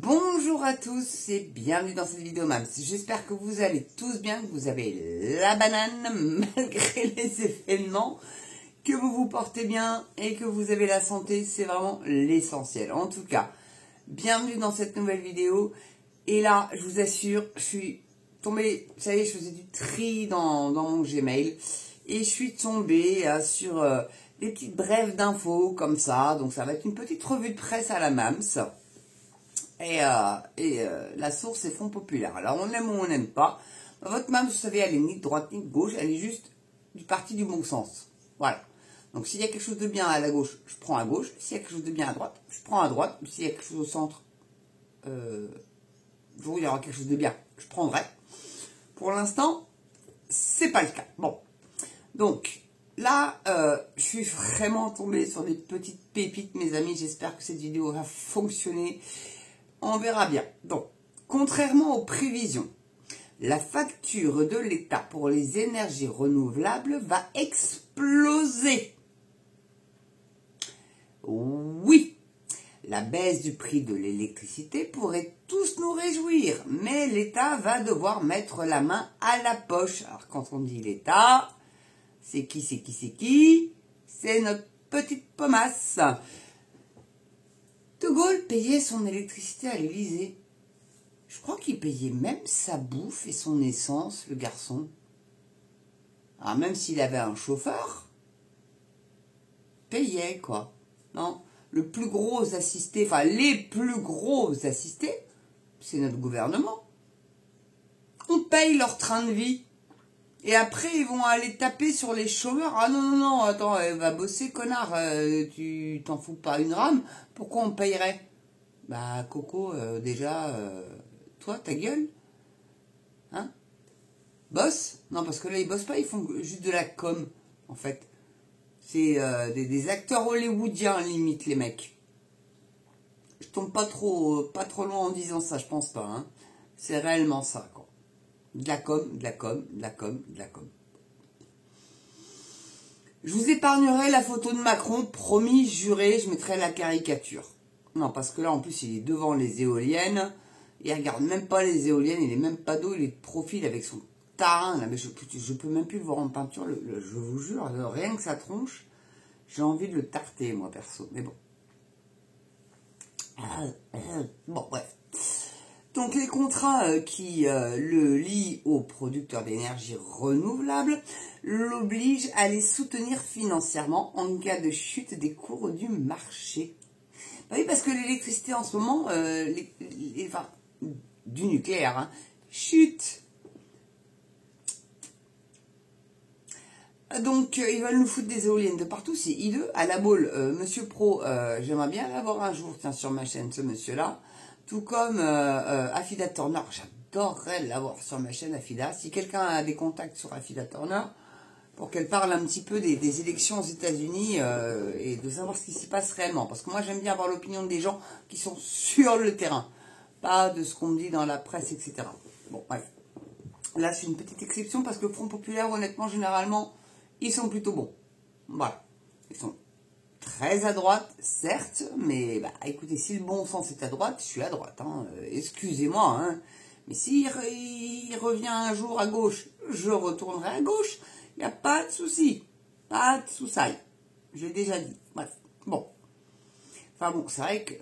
Bonjour à tous et bienvenue dans cette vidéo MAMS. J'espère que vous allez tous bien, que vous avez la banane malgré les événements, que vous vous portez bien et que vous avez la santé, c'est vraiment l'essentiel. En tout cas, bienvenue dans cette nouvelle vidéo. Et là, je vous assure, je suis tombée, vous savez, je faisais du tri dans mon Gmail et je suis tombée sur des petites brèves d'infos comme ça. Donc ça va être une petite revue de presse à la MAMS. Et la source est Front Populaire. Alors on aime ou on n'aime pas. Votre MAMS, vous savez, elle est ni de droite ni de gauche, elle est juste du parti du bon sens. Voilà. Donc s'il y a quelque chose de bien à la gauche, je prends à gauche. S'il y a quelque chose de bien à droite, je prends à droite. S'il y a quelque chose au centre, il y aura quelque chose de bien, je prendrai. Pour l'instant, c'est pas le cas. Bon. Donc là, je suis vraiment tombée sur des petites pépites, mes amis. J'espère que cette vidéo va fonctionner. On verra bien. Donc, contrairement aux prévisions, la facture de l'État pour les énergies renouvelables va exploser. Oui, la baisse du prix de l'électricité pourrait tous nous réjouir, mais l'État va devoir mettre la main à la poche. Alors, quand on dit l'État, c'est qui? C'est notre petite pomasse. De Gaulle payait son électricité à l'Élysée. Je crois qu'il payait même sa bouffe et son essence, le garçon. Alors même s'il avait un chauffeur, payait quoi. Non, le plus gros assisté, enfin les plus gros assistés, c'est notre gouvernement. On paye leur train de vie. Et après, ils vont aller taper sur les chômeurs. Ah non, attends, va bosser, connard. Tu t'en fous pas une rame. Pourquoi on payerait? Bah, Coco, déjà, toi, ta gueule. Hein? Bosse? Non, parce que là, ils bossent pas, ils font juste de la com, en fait. C'est des acteurs hollywoodiens, limite, les mecs. Je tombe pas trop loin en disant ça, je pense pas. Hein. C'est réellement ça, quoi. De la com. Je vous épargnerai la photo de Macron, promis, juré, je mettrai la caricature. Non, parce que là, en plus, il est devant les éoliennes. Il regarde même pas les éoliennes, il est même pas d'eau, il est de profil avec son tarin. Là, mais je peux même plus le voir en peinture, je vous jure, rien que sa tronche, j'ai envie de le tarter, moi, perso. Mais bon. Bon, bref. Donc les contrats qui le lient aux producteurs d'énergie renouvelable l'obligent à les soutenir financièrement en cas de chute des cours du marché. Bah oui, parce que l'électricité en ce moment, enfin, du nucléaire, hein, chute. Donc ils veulent nous foutre des éoliennes de partout, c'est hideux. À la boule, Monsieur Pro, j'aimerais bien l'avoir un jour, tiens, sur ma chaîne, ce monsieur-là. Tout comme Afida Turner, j'adorerais l'avoir sur ma chaîne Afida. Si quelqu'un a des contacts sur Afida Turner, pour qu'elle parle un petit peu des élections aux États-Unis et de savoir ce qui s'y passe réellement. Parce que moi, j'aime bien avoir l'opinion des gens qui sont sur le terrain, pas de ce qu'on me dit dans la presse, etc. Bon, bref. Là, c'est une petite exception parce que Front Populaire, honnêtement, généralement, ils sont plutôt bons. Voilà. Ils sont très à droite, certes, mais bah, écoutez, si le bon sens est à droite, je suis à droite. Hein, excusez-moi, hein, mais s'il revient un jour à gauche, je retournerai à gauche. Il n'y a pas de souci, pas de soucis. J'ai déjà dit. Bref, bon. Enfin bon, c'est vrai que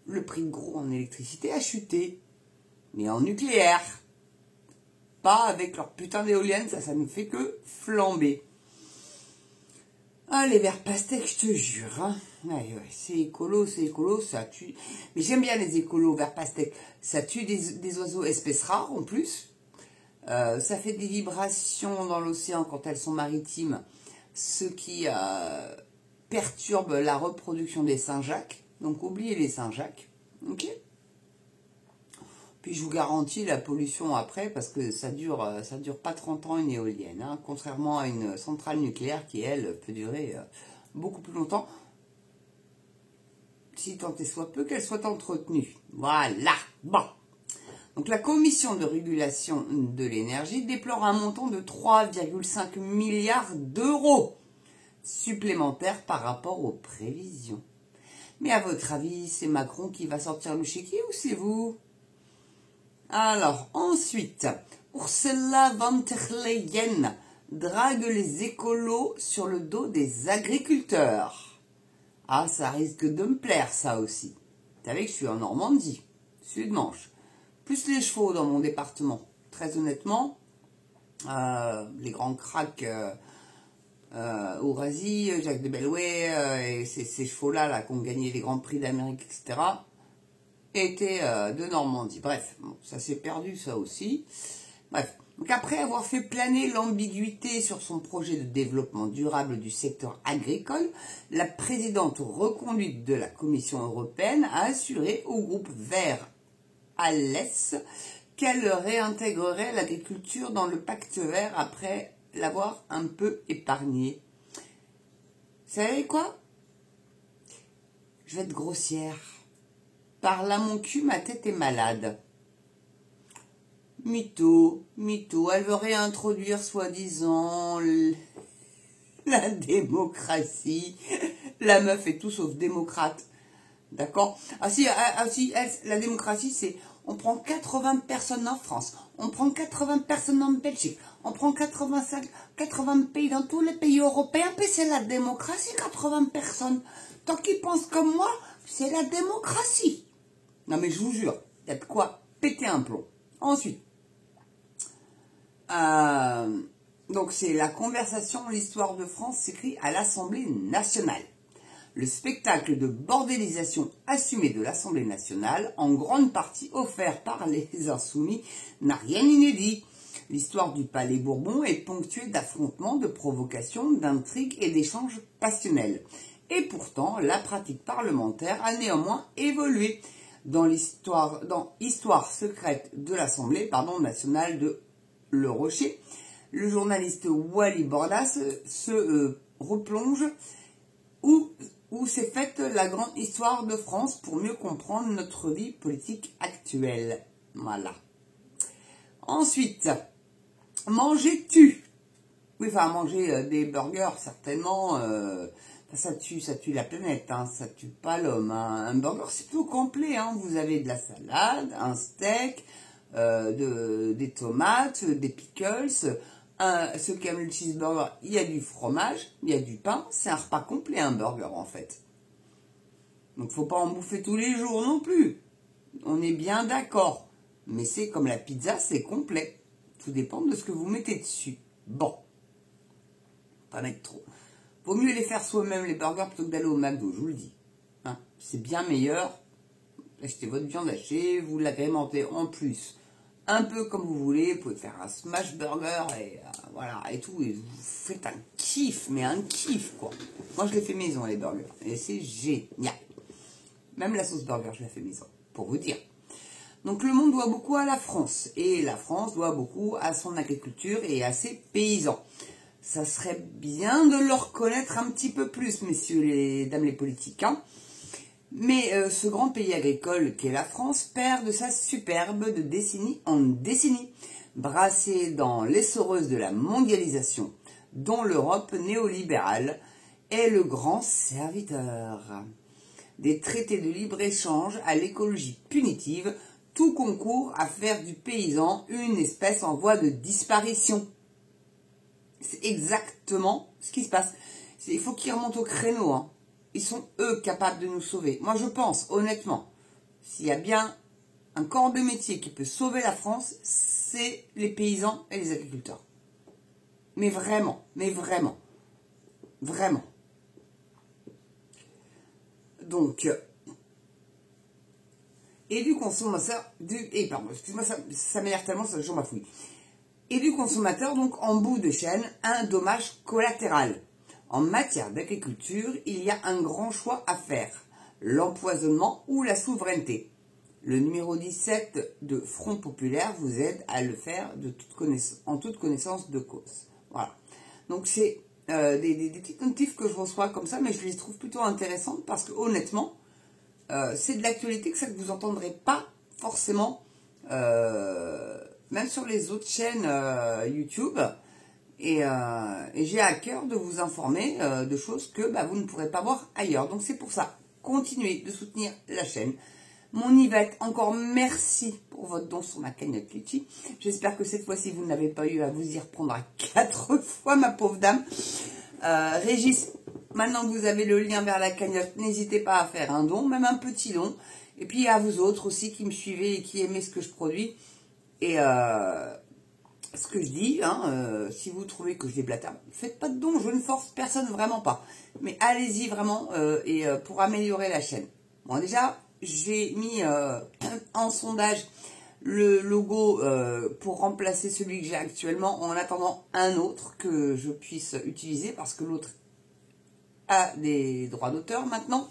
le prix de gros en électricité a chuté, mais en nucléaire, pas avec leur putain d'éoliennes, ça ne fait que flamber. Ah, les verres pastèques, je te jure. Hein. Ouais, c'est écolo, ça tue. Mais j'aime bien les écolos verres pastèques. Ça tue des oiseaux espèces rares en plus. Ça fait des vibrations dans l'océan quand elles sont maritimes, ce qui perturbe la reproduction des Saint-Jacques. Donc oubliez les Saint-Jacques. Ok. Puis je vous garantis la pollution après, parce que ça dure pas 30 ans une éolienne, hein, contrairement à une centrale nucléaire qui, elle, peut durer beaucoup plus longtemps, si tant et soit peu qu'elle soit entretenue. Voilà, bon. Donc la Commission de régulation de l'énergie déplore un montant de 3,5 milliards d'euros supplémentaires par rapport aux prévisions. Mais à votre avis, c'est Macron qui va sortir le chéquier ou c'est vous? Alors, ensuite, Ursula von der Leyen drague les écolos sur le dos des agriculteurs. Ah, ça risque de me plaire, ça aussi. Vous savez que je suis en Normandie, Sud-Manche. Plus les chevaux dans mon département. Très honnêtement, les grands cracks Ourasi, Jacques de Bellouet et ces chevaux-là là, qui ont gagné les grands prix d'Amérique, etc., étaient de Normandie. Bref, bon, ça s'est perdu ça aussi. Bref, donc après avoir fait planer l'ambiguïté sur son projet de développement durable du secteur agricole, la présidente reconduite de la Commission européenne a assuré au groupe Vert à l'Est qu'elle réintégrerait l'agriculture dans le pacte vert après l'avoir un peu épargné. Vous savez quoi? Je vais être grossière. Par là mon cul, ma tête est malade. Mytho, elle veut réintroduire soi-disant la démocratie. La meuf est tout sauf démocrate. D'accord? Ah si, la démocratie, c'est on prend 80 personnes en France, on prend 80 personnes en Belgique, on prend 80 pays dans tous les pays européens, puis c'est la démocratie, 80 personnes. Tant qu'ils pensent comme moi, c'est la démocratie. Non mais je vous jure, il y a de quoi péter un plomb. Ensuite, donc c'est la conversation, l'histoire de France s'écrit à l'Assemblée nationale. Le spectacle de bordélisation assumé de l'Assemblée nationale, en grande partie offert par les Insoumis, n'a rien d'inédit. L'histoire du Palais Bourbon est ponctuée d'affrontements, de provocations, d'intrigues et d'échanges passionnels. Et pourtant, la pratique parlementaire a néanmoins évolué. Dans Histoire secrète de l'Assemblée nationale de Le Rocher, le journaliste Wally Bordas se replonge où s'est faite la grande histoire de France pour mieux comprendre notre vie politique actuelle. Voilà. Ensuite, manger tue. Oui, enfin, manger des burgers, certainement, ça tue la planète, hein, ça tue pas l'homme. Hein. Un burger, c'est tout complet. Hein. Vous avez de la salade, un steak, des tomates, des pickles. Ceux qui aiment le cheeseburger, il y a du fromage, il y a du pain. C'est un repas complet, un burger, en fait. Donc, faut pas en bouffer tous les jours non plus. On est bien d'accord. Mais c'est comme la pizza, c'est complet. Tout dépend de ce que vous mettez dessus. Bon. Pas mettre trop. Vaut mieux les faire soi-même, les burgers, plutôt que d'aller au McDo, je vous le dis. Hein, c'est bien meilleur. Achetez votre viande hachée, vous l'agrémentez en plus. Un peu comme vous voulez, vous pouvez faire un smash burger et voilà, et tout. Et vous faites un kiff, mais un kiff, quoi. Moi, je l'ai fait maison, les burgers. Et c'est génial. Même la sauce burger, je l'ai fait maison, pour vous dire. Donc, le monde doit beaucoup à la France. Et la France doit beaucoup à son agriculture et à ses paysans. Ça serait bien de le reconnaître un petit peu plus, messieurs les dames les politiques. Hein. Mais ce grand pays agricole qu'est la France perd de sa superbe de décennie en décennie, brassé dans l'essoreuse de la mondialisation, dont l'Europe néolibérale est le grand serviteur. Des traités de libre-échange à l'écologie punitive, tout concourt à faire du paysan une espèce en voie de disparition. C'est exactement ce qui se passe. Il faut qu'ils remontent au créneau. Hein. Ils sont, eux, capables de nous sauver. Moi, je pense, honnêtement, s'il y a bien un corps de métier qui peut sauver la France, c'est les paysans et les agriculteurs. Mais vraiment, vraiment. Donc, et du consommateur, excuse-moi, ça m'énerve tellement, ça j'en bafouille. Et du consommateur, donc, en bout de chaîne, un dommage collatéral. En matière d'agriculture, il y a un grand choix à faire. L'empoisonnement ou la souveraineté. Le numéro 17 de Front Populaire vous aide à le faire en toute connaissance de cause. Voilà. Donc, c'est des petites notifs que je reçois comme ça, mais je les trouve plutôt intéressantes parce que, honnêtement, c'est de l'actualité que ça que vous n'entendrez pas forcément, même sur les autres chaînes YouTube. Et j'ai à cœur de vous informer de choses que vous ne pourrez pas voir ailleurs. Donc c'est pour ça continuer de soutenir la chaîne. Mon Yvette, encore merci pour votre don sur ma cagnotte Litchi. J'espère que cette fois-ci, vous n'avez pas eu à vous y reprendre à 4 fois, ma pauvre dame. Régis, maintenant que vous avez le lien vers la cagnotte, n'hésitez pas à faire un don, même un petit don. Et puis à vous autres aussi qui me suivez et qui aimez ce que je produis. Et ce que je dis, hein, si vous trouvez que je déblatère, faites pas de don, je ne force personne, vraiment pas. Mais allez-y vraiment pour améliorer la chaîne. Bon, déjà, j'ai mis en sondage le logo pour remplacer celui que j'ai actuellement en attendant un autre que je puisse utiliser parce que l'autre a des droits d'auteur maintenant.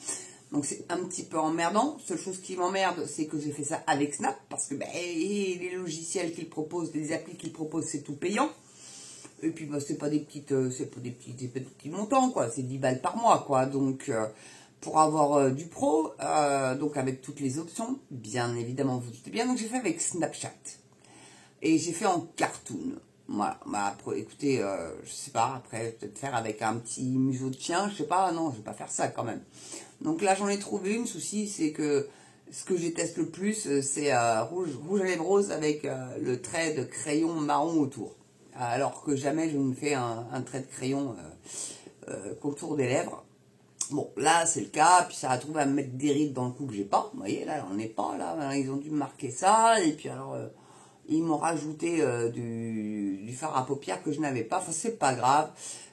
Donc c'est un petit peu emmerdant. Seule chose qui m'emmerde, c'est que j'ai fait ça avec Snap parce que les logiciels qu'ils proposent, les applis qu'ils proposent, c'est tout payant. Et puis c'est pas des petits montants quoi, c'est 10 balles par mois quoi. Donc pour avoir du pro, donc avec toutes les options, bien évidemment vous doutez bien. Donc j'ai fait avec Snapchat et j'ai fait en cartoon. Voilà, bah écoutez, je sais pas, après peut-être faire avec un petit museau de chien, je sais pas, non, je vais pas faire ça quand même. Donc là j'en ai trouvé une, souci c'est que ce que je déteste le plus, c'est rouge à lèvres rose avec le trait de crayon marron autour. Alors que jamais je ne fais un trait de crayon contour des lèvres. Bon, là c'est le cas, puis ça a trouvé à me mettre des rides dans le cou que j'ai pas. Vous voyez, là on n'est pas, là, ils ont dû me marquer ça, et puis alors... ils m'ont rajouté du fard à paupières que je n'avais pas. Enfin, c'est pas grave.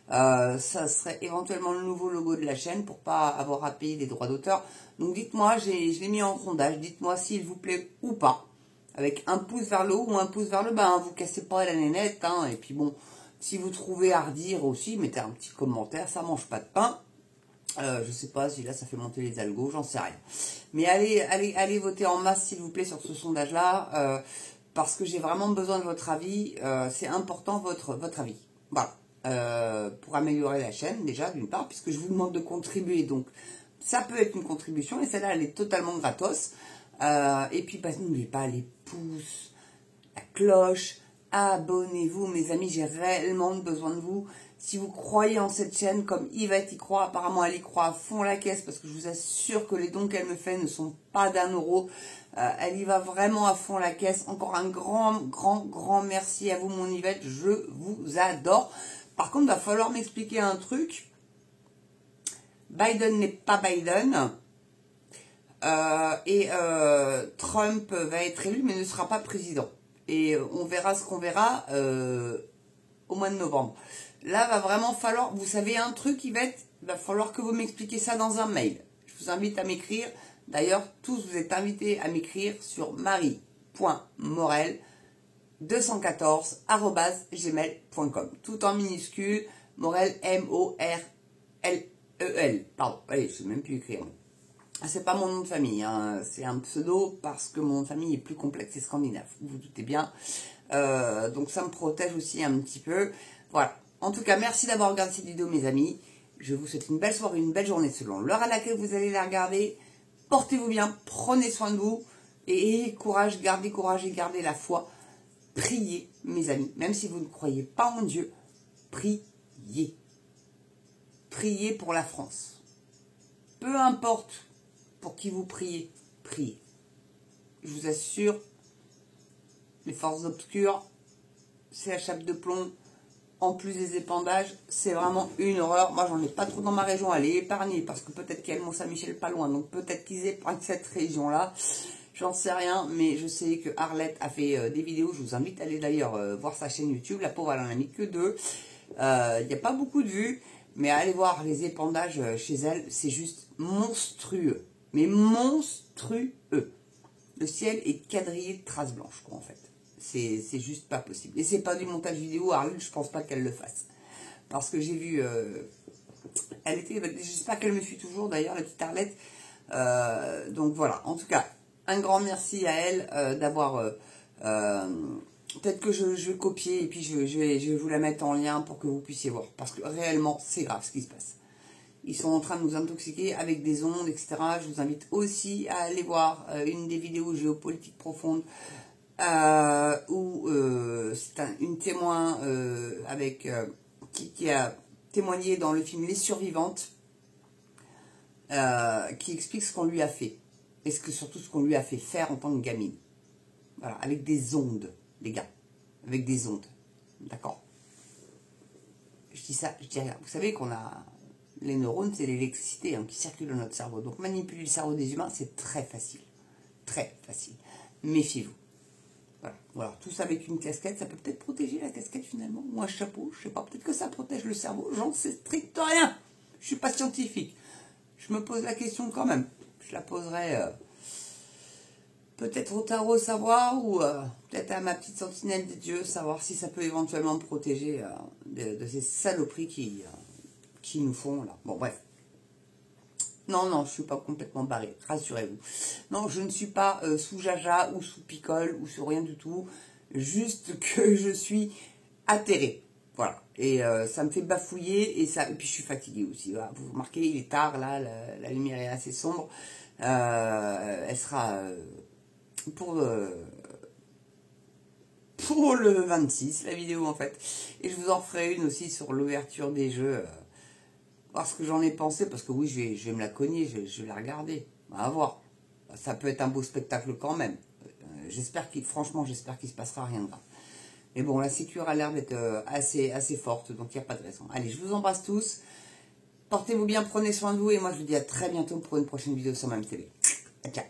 Ça serait éventuellement le nouveau logo de la chaîne pour pas avoir à payer des droits d'auteur. Donc dites-moi, je l'ai mis en sondage. Dites-moi s'il vous plaît ou pas. Avec un pouce vers le haut ou un pouce vers le bas. Hein. Vous cassez pas la nénette. Hein. Et puis bon, si vous trouvez à redire aussi, mettez un petit commentaire. Ça mange pas de pain. Je sais pas si là ça fait monter les algos, j'en sais rien. Mais allez voter en masse s'il vous plaît sur ce sondage-là. Parce que j'ai vraiment besoin de votre avis, c'est important votre avis. Voilà, pour améliorer la chaîne déjà d'une part, puisque je vous demande de contribuer, donc ça peut être une contribution, et celle-là elle est totalement gratos. Et puis n'oubliez pas les pouces, la cloche, abonnez-vous mes amis, j'ai réellement besoin de vous. Si vous croyez en cette chaîne, comme Yvette y croit, apparemment elle y croit à fond la caisse, parce que je vous assure que les dons qu'elle me fait ne sont pas d'1 €. Elle y va vraiment à fond la caisse. Encore un grand merci à vous mon Yvette, je vous adore. Par contre, il va falloir m'expliquer un truc. Biden n'est pas Biden. Trump va être élu mais ne sera pas président. Et on verra ce qu'on verra au mois de novembre. Là, va vraiment falloir, vous savez un truc Yvette, il va falloir que vous m'expliquiez ça dans un mail. Je vous invite à m'écrire. D'ailleurs, tous vous êtes invités à m'écrire sur marie.morel214@gmail.com. Tout en minuscule, Morel, M-O-R-L-E-L. Pardon, allez, je ne sais même plus écrire. C'est pas mon nom de famille, hein. C'est un pseudo parce que mon nom de famille est plus complexe et scandinave, vous vous doutez bien. Donc ça me protège aussi un petit peu. Voilà. En tout cas, merci d'avoir regardé cette vidéo, mes amis. Je vous souhaite une belle soirée, une belle journée selon l'heure à laquelle vous allez la regarder. Portez-vous bien, prenez soin de vous. Et ayez courage et gardez la foi. Priez, mes amis. Même si vous ne croyez pas en Dieu, priez. Priez pour la France. Peu importe pour qui vous priez, priez. Je vous assure, les forces obscures, c'est la chape de plomb. En plus des épandages, c'est vraiment une horreur. Moi, j'en ai pas trop dans ma région. Elle est épargnée parce que peut-être qu'il y a le Mont-Saint-Michel pas loin. Donc peut-être qu'ils épargnent cette région-là. J'en sais rien, mais je sais que Arlette a fait des vidéos. Je vous invite à aller d'ailleurs voir sa chaîne YouTube. La pauvre, elle en a mis que 2. Il n'y a pas beaucoup de vues, mais allez voir les épandages chez elle. C'est juste monstrueux. Mais monstrueux. Le ciel est quadrillé de traces blanches, quoi, en fait. C'est juste pas possible. Et c'est pas du montage vidéo, Arlette, je pense pas qu'elle le fasse. Parce que j'ai vu... elle était... J'espère qu'elle me suit toujours, d'ailleurs, la petite Arlette. Donc voilà. En tout cas, un grand merci à elle d'avoir... peut-être que je vais copier et puis je vais vous la mettre en lien pour que vous puissiez voir. Parce que réellement, c'est grave ce qui se passe. Ils sont en train de nous intoxiquer avec des ondes, etc. Je vous invite aussi à aller voir une des vidéos géopolitiques profondes où c'est une témoin qui a témoigné dans le film Les Survivantes. qui explique ce qu'on lui a fait. Et surtout ce qu'on lui a fait faire en tant que gamine. Voilà, avec des ondes, les gars. Avec des ondes. D'accord? Je dis ça, je dis rien. Vous savez qu'on a... Les neurones, c'est l'électricité qui circule dans notre cerveau. Donc manipuler le cerveau des humains, c'est très facile. Très facile. Méfiez-vous. Voilà. Voilà. Tout ça avec une casquette, ça peut peut-être protéger la casquette finalement. Ou un chapeau, je sais pas. Peut-être que ça protège le cerveau. J'en sais strict rien. Je suis pas scientifique. Je me pose la question quand même. Je la poserai... peut-être au tarot savoir ou peut-être à ma petite sentinelle des dieux savoir si ça peut éventuellement me protéger de ces saloperies qui nous font là. Bon bref. Non, non, je ne suis pas complètement barré, rassurez-vous. Non, je ne suis pas sous jaja ou sous picole ou sous rien du tout. Juste que je suis atterrée. Voilà. Et ça me fait bafouiller et puis je suis fatiguée aussi. Voilà. Vous remarquez, il est tard là, la lumière est assez sombre. Elle sera... pour le 26, la vidéo en fait. Et je vous en ferai une aussi sur l'ouverture des jeux. Parce que j'en ai pensé, parce que oui, je vais me la cogner, je vais la regarder. On va voir. Ça peut être un beau spectacle quand même. Franchement, j'espère qu'il se passera rien de grave. Mais bon, la sécurité a l'air d'être assez forte, donc il n'y a pas de raison. Allez, je vous embrasse tous. Portez-vous bien, prenez soin de vous, et moi je vous dis à très bientôt pour une prochaine vidéo sur MAM TV. Ciao.